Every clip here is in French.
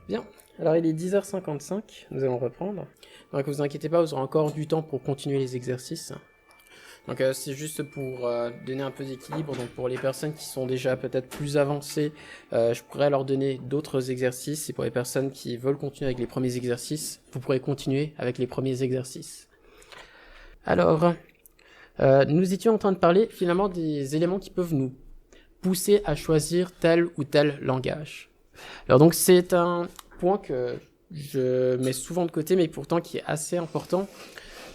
Bien, alors il est 10h55, nous allons reprendre. Donc vous inquiétez pas, vous aurez encore du temps pour continuer les exercices. Donc c'est juste pour donner un peu d'équilibre. Donc pour les personnes qui sont déjà peut-être plus avancées, je pourrais leur donner d'autres exercices. Et pour les personnes qui veulent continuer avec les premiers exercices, vous pourrez continuer avec les premiers exercices. Alors, nous étions en train de parler finalement des éléments qui peuvent nous pousser à choisir tel ou tel langage. Alors donc c'est un point que je mets souvent de côté, mais pourtant qui est assez important.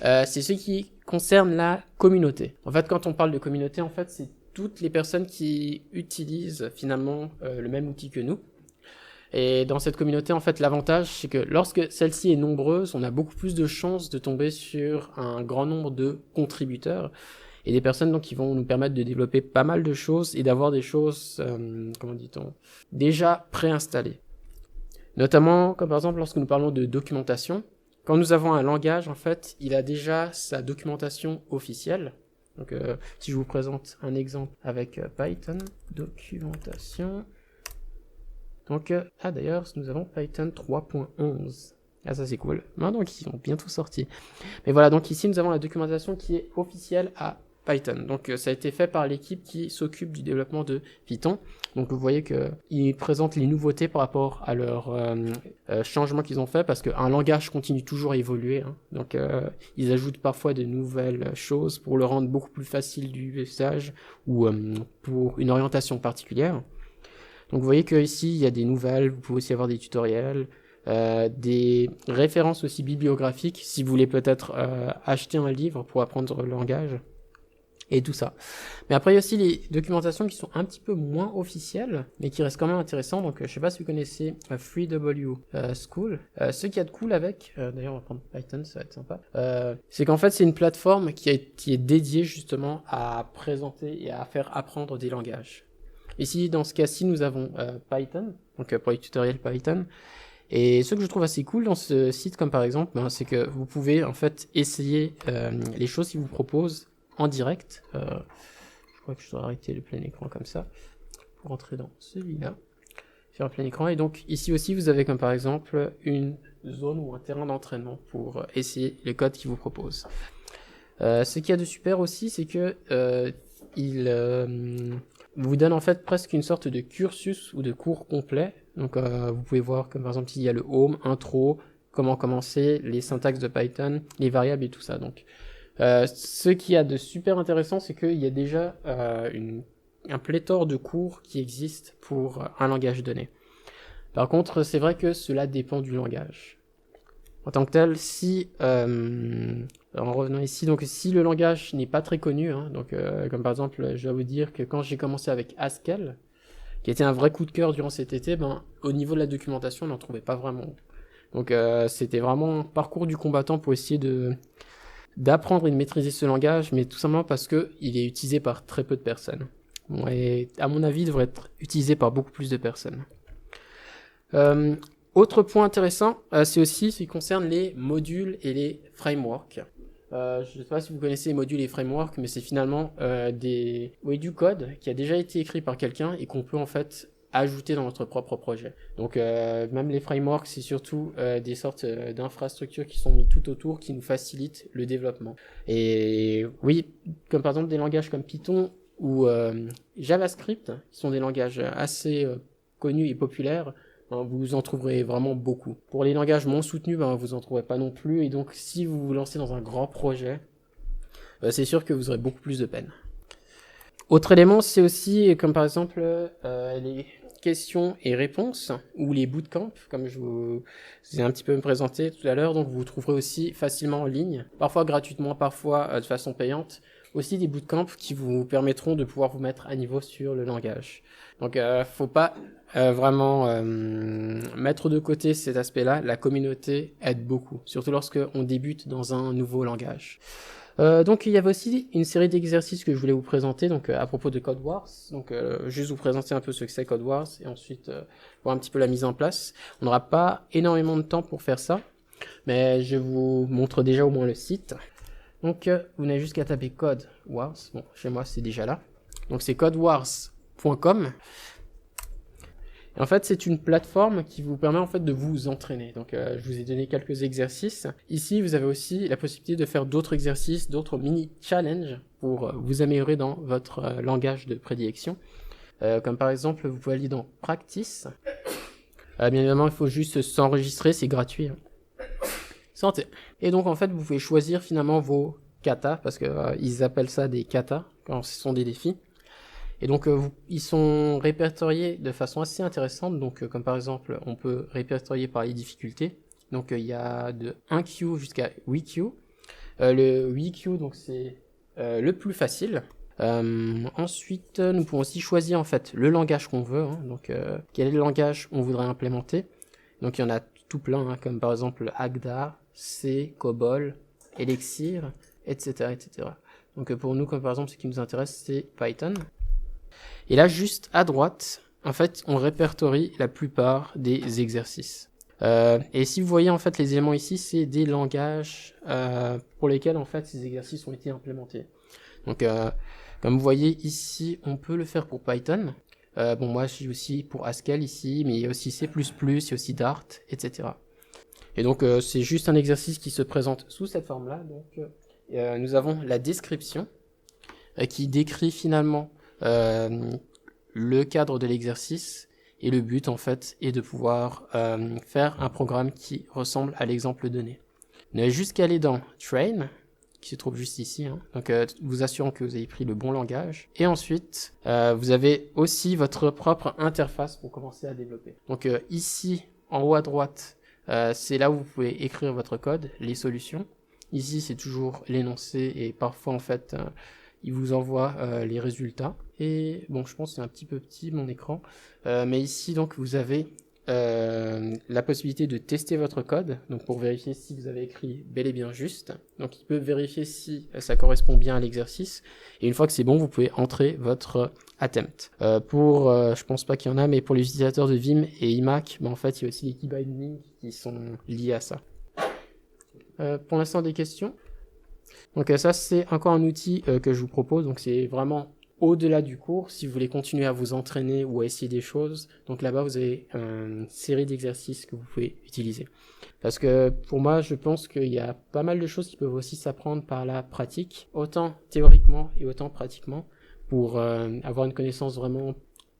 C'est ce qui concerne la communauté. En fait, quand on parle de communauté, en fait, c'est toutes les personnes qui utilisent finalement le même outil que nous. Et dans cette communauté, en fait, l'avantage, c'est que lorsque celle-ci est nombreuse, on a beaucoup plus de chances de tomber sur un grand nombre de contributeurs et des personnes donc qui vont nous permettre de développer pas mal de choses et d'avoir des choses, comment dit-on, déjà préinstallées. Notamment, comme par exemple, lorsque nous parlons de documentation, quand nous avons un langage, en fait, il a déjà sa documentation officielle. Donc, si je vous présente un exemple avec Python, documentation. Donc, d'ailleurs, nous avons Python 3.11. Ah, ça c'est cool. Donc, ils sont bientôt sortis. Mais voilà, donc ici, nous avons la documentation qui est officielle à Python. Donc, ça a été fait par l'équipe qui s'occupe du développement de Python. Donc, vous voyez qu'ils présentent les nouveautés par rapport à leurs changements qu'ils ont fait, parce qu'un langage continue toujours à évoluer. Hein. Donc, ils ajoutent parfois de nouvelles choses pour le rendre beaucoup plus facile d'usage ou pour une orientation particulière. Donc vous voyez qu'ici, il y a des nouvelles, vous pouvez aussi avoir des tutoriels, des références aussi bibliographiques, si vous voulez peut-être acheter un livre pour apprendre le langage, et tout ça. Mais après, il y a aussi les documentations qui sont un petit peu moins officielles, mais qui restent quand même intéressantes. Donc je ne sais pas si vous connaissez FreeW School. Ce qu'il y a de cool avec, d'ailleurs on va prendre Python, ça va être sympa, c'est qu'en fait c'est une plateforme qui est dédiée justement à présenter et à faire apprendre des langages. Ici, dans ce cas-ci, nous avons Python, donc pour les tutoriels Python. Et ce que je trouve assez cool dans ce site, comme par exemple, c'est que vous pouvez en fait essayer les choses qu'ils vous proposent en direct. Je crois que je dois arrêter le plein écran comme ça pour entrer dans celui-là. Faire un plein écran. Et donc ici aussi, vous avez comme par exemple une zone ou un terrain d'entraînement pour essayer les codes qu'ils vous proposent. Ce qu'il y a de super aussi, c'est que vous donne en fait presque une sorte de cursus ou de cours complet. Donc vous pouvez voir comme par exemple il y a le home, intro, comment commencer, les syntaxes de Python, les variables et tout ça. Donc ce qu'il y a de super intéressant, c'est qu'il y a déjà un pléthore de cours qui existent pour un langage donné. Par contre, c'est vrai que cela dépend du langage. En tant que tel, si en revenant ici, donc si le langage n'est pas très connu, hein, donc comme par exemple, je dois vous dire que quand j'ai commencé avec Haskell, qui était un vrai coup de cœur durant cet été, au niveau de la documentation, on n'en trouvait pas vraiment. Donc c'était vraiment un parcours du combattant pour essayer d'apprendre et de maîtriser ce langage, mais tout simplement parce que il est utilisé par très peu de personnes. Bon, et à mon avis, il devrait être utilisé par beaucoup plus de personnes. Autre point intéressant, c'est aussi ce qui concerne les modules et les frameworks. Je ne sais pas si vous connaissez les modules et les frameworks, mais c'est finalement du code qui a déjà été écrit par quelqu'un et qu'on peut en fait ajouter dans notre propre projet. Donc même les frameworks, c'est surtout des sortes d'infrastructures qui sont mises tout autour, qui nous facilitent le développement. Et oui, comme par exemple des langages comme Python ou JavaScript, qui sont des langages assez connus et populaires, vous en trouverez vraiment beaucoup. Pour les langages moins soutenus, vous en trouverez pas non plus. Et donc, si vous vous lancez dans un grand projet, c'est sûr que vous aurez beaucoup plus de peine. Autre élément, c'est aussi, comme par exemple, les questions et réponses, ou les bootcamps, comme je vous ai un petit peu présenté tout à l'heure. Donc, vous trouverez aussi facilement en ligne, parfois gratuitement, parfois de façon payante, aussi des bootcamps qui vous permettront de pouvoir vous mettre à niveau sur le langage. Donc, faut pas vraiment mettre de côté cet aspect-là. La communauté aide beaucoup, surtout lorsque on débute dans un nouveau langage. Donc il y avait aussi une série d'exercices que je voulais vous présenter donc à propos de Code Wars. Donc juste vous présenter un peu ce que c'est Code Wars et ensuite voir un petit peu la mise en place. On n'aura pas énormément de temps pour faire ça, mais je vous montre déjà au moins le site. Donc vous n'avez juste qu'à taper Code Wars. Bon, chez moi c'est déjà là. Donc c'est codewars.com. Et en fait, c'est une plateforme qui vous permet en fait de vous entraîner. Donc, je vous ai donné quelques exercices. Ici, vous avez aussi la possibilité de faire d'autres exercices, d'autres mini-challenges pour vous améliorer dans votre langage de prédilection. Comme par exemple, vous pouvez aller dans Practice. Bien évidemment, il faut juste s'enregistrer, c'est gratuit. Santé. Et donc, en fait, vous pouvez choisir finalement vos katas, parce que ils appellent ça des katas quand ce sont des défis. Et donc, ils sont répertoriés de façon assez intéressante. Donc, comme par exemple, on peut répertorier par les difficultés. Donc, il y a de 1Q jusqu'à 8Q. Le 8Q, donc, c'est le plus facile. Ensuite, nous pouvons aussi choisir en fait le langage qu'on veut. Donc, quel est le langage on voudrait implémenter. Donc, il y en a tout plein, comme par exemple Agda, C, COBOL, Elixir, etc., etc. Donc, pour nous, comme par exemple, ce qui nous intéresse, c'est Python. Et là, juste à droite, en fait, on répertorie la plupart des exercices. Et si vous voyez, en fait, les éléments ici, c'est des langages pour lesquels, en fait, ces exercices ont été implémentés. Donc, comme vous voyez ici, on peut le faire pour Python. Bon, moi, je suis aussi pour Haskell ici, mais il y a aussi C++, il y a aussi Dart, etc. Et donc, c'est juste un exercice qui se présente sous cette forme-là. Donc, nous avons la description qui décrit finalement le cadre de l'exercice, et le but en fait est de pouvoir faire un programme qui ressemble à l'exemple donné. Vous n'avez juste qu'à aller dans Train, qui se trouve juste ici, donc vous assurant que vous avez pris le bon langage, et ensuite vous avez aussi votre propre interface pour commencer à développer. Donc ici en haut à droite, c'est là où vous pouvez écrire votre code, les solutions. Ici c'est toujours l'énoncé, et parfois en fait il vous envoie les résultats. Et bon, je pense que c'est un petit peu petit mon écran, mais ici donc vous avez la possibilité de tester votre code, donc pour vérifier si vous avez écrit bel et bien juste. Donc il peut vérifier si ça correspond bien à l'exercice, et une fois que c'est bon, vous pouvez entrer votre attempt. Je pense pas qu'il y en a, mais pour les utilisateurs de Vim et iMac, en fait il y a aussi les key bindings qui sont liés à ça. Pour l'instant, des questions? Donc ça, c'est encore un outil que je vous propose, donc c'est vraiment au-delà du cours, si vous voulez continuer à vous entraîner ou à essayer des choses. Donc là-bas, vous avez une série d'exercices que vous pouvez utiliser. Parce que pour moi, je pense qu'il y a pas mal de choses qui peuvent aussi s'apprendre par la pratique, autant théoriquement et autant pratiquement, pour avoir une connaissance vraiment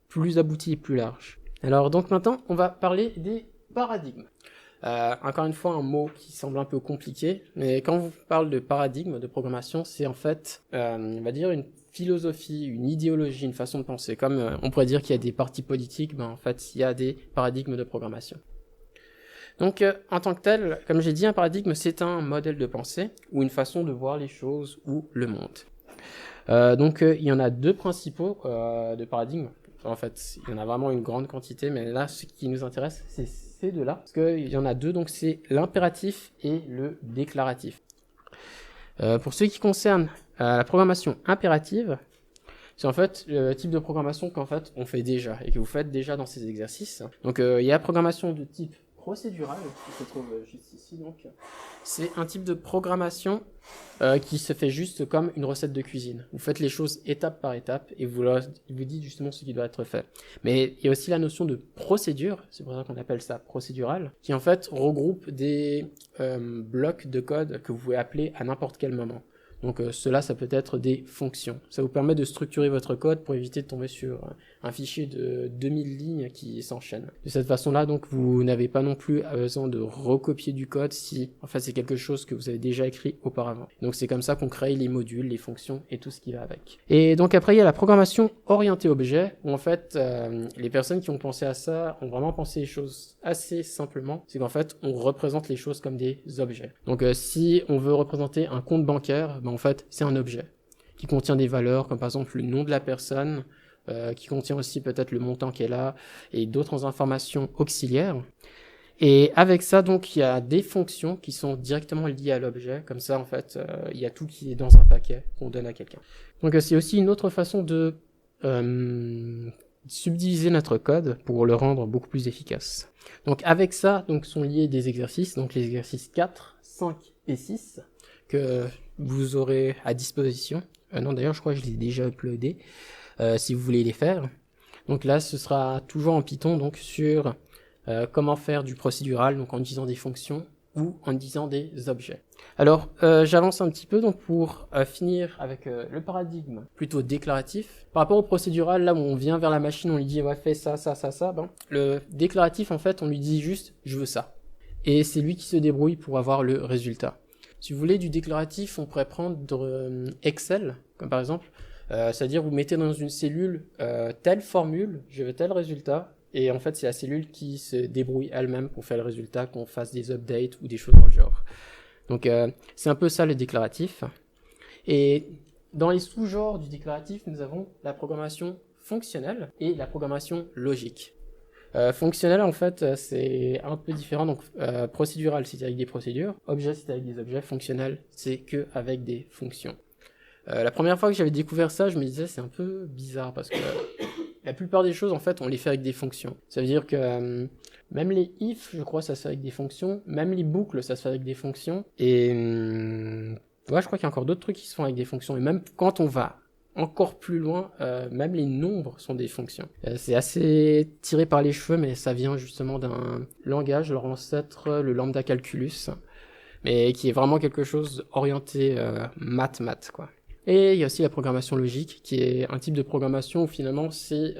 plus aboutie et plus large. Alors donc maintenant, on va parler des paradigmes. Encore une fois, un mot qui semble un peu compliqué, mais quand on vous parle de paradigme de programmation, c'est en fait, on va dire, une philosophie, une idéologie, une façon de penser. Comme on pourrait dire qu'il y a des partis politiques, en fait, il y a des paradigmes de programmation. Donc, en tant que tel, comme j'ai dit, un paradigme, c'est un modèle de pensée ou une façon de voir les choses ou le monde. Donc, il y en a deux principaux de paradigmes. En fait, il y en a vraiment une grande quantité, mais là, ce qui nous intéresse, c'est ces deux-là, parce qu'il y en a deux, donc c'est l'impératif et le déclaratif. Pour ce qui concerne la programmation impérative, c'est en fait le type de programmation qu'en fait on fait déjà et que vous faites déjà dans ces exercices. Donc il y a la programmation de type procédural qui se trouve juste ici. Donc c'est un type de programmation qui se fait juste comme une recette de cuisine. Vous faites les choses étape par étape et vous dites justement ce qui doit être fait. Mais il y a aussi la notion de procédure, c'est pour ça qu'on appelle ça procédural, qui en fait regroupe des blocs de code que vous pouvez appeler à n'importe quel moment. Donc cela, ça peut être des fonctions. Ça vous permet de structurer votre code pour éviter de tomber sur un fichier de 2000 lignes qui s'enchaîne. De cette façon-là, donc, vous n'avez pas non plus besoin de recopier du code si, en fait, c'est quelque chose que vous avez déjà écrit auparavant. Donc c'est comme ça qu'on crée les modules, les fonctions et tout ce qui va avec. Et donc après, il y a la programmation orientée objet, où en fait, les personnes qui ont pensé à ça ont vraiment pensé les choses assez simplement. C'est qu'en fait, on représente les choses comme des objets. Donc si on veut représenter un compte bancaire, en fait, c'est un objet qui contient des valeurs, comme par exemple le nom de la personne, qui contient aussi peut-être le montant qu'elle a, et d'autres informations auxiliaires. Et avec ça, donc, il y a des fonctions qui sont directement liées à l'objet. Comme ça, en fait, il y a tout qui est dans un paquet qu'on donne à quelqu'un. Donc, c'est aussi une autre façon de subdiviser notre code pour le rendre beaucoup plus efficace. Donc, avec ça, donc, sont liés des exercices, donc les exercices 4, 5 et 6, que vous aurez à disposition. Non, d'ailleurs, je crois que je les ai déjà uploadés, si vous voulez les faire. Donc là, ce sera toujours en Python, donc sur comment faire du procédural, donc en utilisant des fonctions ou en utilisant des objets. Alors, j'avance un petit peu donc pour finir avec le paradigme plutôt déclaratif. Par rapport au procédural, là où on vient vers la machine, on lui dit ouais, fais ça, ça, ça, ça. Ben, le déclaratif, en fait, on lui dit juste je veux ça. Et c'est lui qui se débrouille pour avoir le résultat. Si vous voulez du déclaratif, on pourrait prendre Excel, comme par exemple, c'est-à-dire vous mettez dans une cellule telle formule, je veux tel résultat, et en fait c'est la cellule qui se débrouille elle-même pour faire le résultat, qu'on fasse des updates ou des choses dans le genre. Donc c'est un peu ça le déclaratif. Et dans les sous-genres du déclaratif, nous avons la programmation fonctionnelle et la programmation logique. Fonctionnel, en fait, c'est un peu différent. Donc, procédural, c'est avec des procédures. Objet, c'est avec des objets. Fonctionnel, c'est que avec des fonctions. La première fois que j'avais découvert ça, je me disais, c'est un peu bizarre parce que la plupart des choses, en fait, on les fait avec des fonctions. Ça veut dire que même les if, je crois, ça se fait avec des fonctions. Même les boucles, ça se fait avec des fonctions. Et ouais, je crois qu'il y a encore d'autres trucs qui se font avec des fonctions. Et même quand on va encore plus loin, même les nombres sont des fonctions. C'est assez tiré par les cheveux, mais ça vient justement d'un langage, leur ancêtre, le lambda calculus, mais qui est vraiment quelque chose orienté maths, quoi. Et il y a aussi la programmation logique, qui est un type de programmation où finalement c'est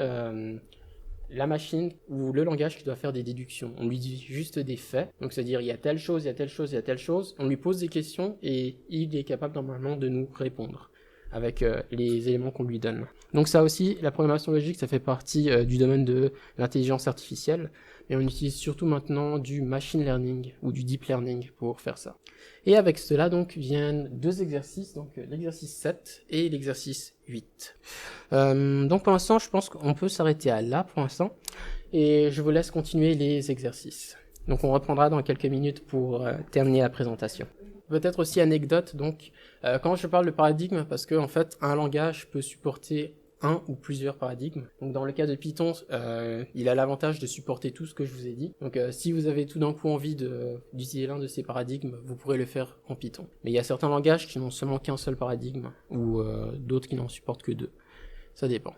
la machine ou le langage qui doit faire des déductions. On lui dit juste des faits, donc c'est-à-dire il y a telle chose, il y a telle chose, il y a telle chose, on lui pose des questions et il est capable normalement de nous répondre avec les éléments qu'on lui donne. Donc ça aussi, la programmation logique, ça fait partie du domaine de l'intelligence artificielle, mais on utilise surtout maintenant du machine learning ou du deep learning pour faire ça. Et avec cela, donc, viennent deux exercices, donc l'exercice 7 et l'exercice 8. Donc pour l'instant, je pense qu'on peut s'arrêter à là pour l'instant, et je vous laisse continuer les exercices. Donc on reprendra dans quelques minutes pour terminer la présentation. Peut-être aussi anecdote, donc quand je parle de paradigme, parce que en fait un langage peut supporter un ou plusieurs paradigmes. Donc dans le cas de Python, il a l'avantage de supporter tout ce que je vous ai dit. Donc si vous avez tout d'un coup envie d'utiliser l'un de ces paradigmes, vous pourrez le faire en Python. Mais il y a certains langages qui n'ont seulement qu'un seul paradigme, ou d'autres qui n'en supportent que deux. Ça dépend.